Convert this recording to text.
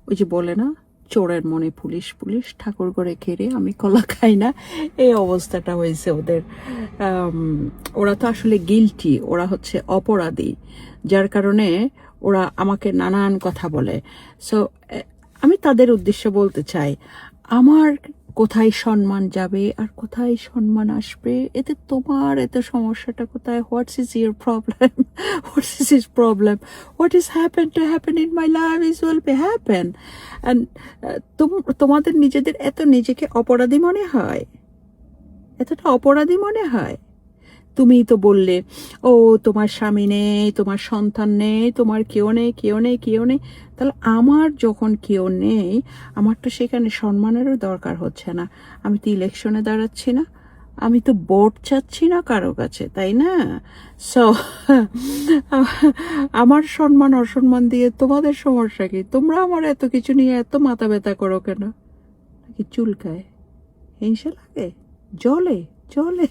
ওই যে বলে না, চোরের মনে পুলিশ পুলিশ, ঠাকুর করে ঘেরে আমি কলা খাই না, এই অবস্থাটা হয়েছে ওদের। ওরা তো আসলে গিলটি, ওরা হচ্ছে অপরাধী, যার কারণে ওরা আমাকে নানান কথা বলে। সো আমি তাদের উদ্দেশ্যে বলতে চাই, আমার কোথায় সম্মান যাবে আর কোথায় সম্মান আসবে, এতে তোমার এত সমস্যাটা কোথায়? What's is your problem? What's is is problem? What is happen in my life is will be happen. And তোমাদের নিজেদের এত নিজেকে অপরাধী মনে হয়, এতটা অপরাধী মনে হয়? তুমি তো বললে, ও তোমার স্বামী নেই, তোমার সন্তান নেই, তোমার কেউ নেই, কেউ নেই, কেউ নেই। তাহলে আমার যখন কেউ নেই, আমার তো সেখানে সম্মানেরও দরকার হচ্ছে না। আমি তো ইলেকশনে দাঁড়াচ্ছি না, আমি তো ভোট চাচ্ছি না কারো কাছে, তাই না? সো আমার সম্মান অসম্মান দিয়ে তোমাদের সমস্যা কি? তোমরা আমার এত কিছু নিয়ে এত মাথা ব্যথা করো কেন? নাকি চুলকায়? হিংসা লাগে? জ্বলে জ্বলে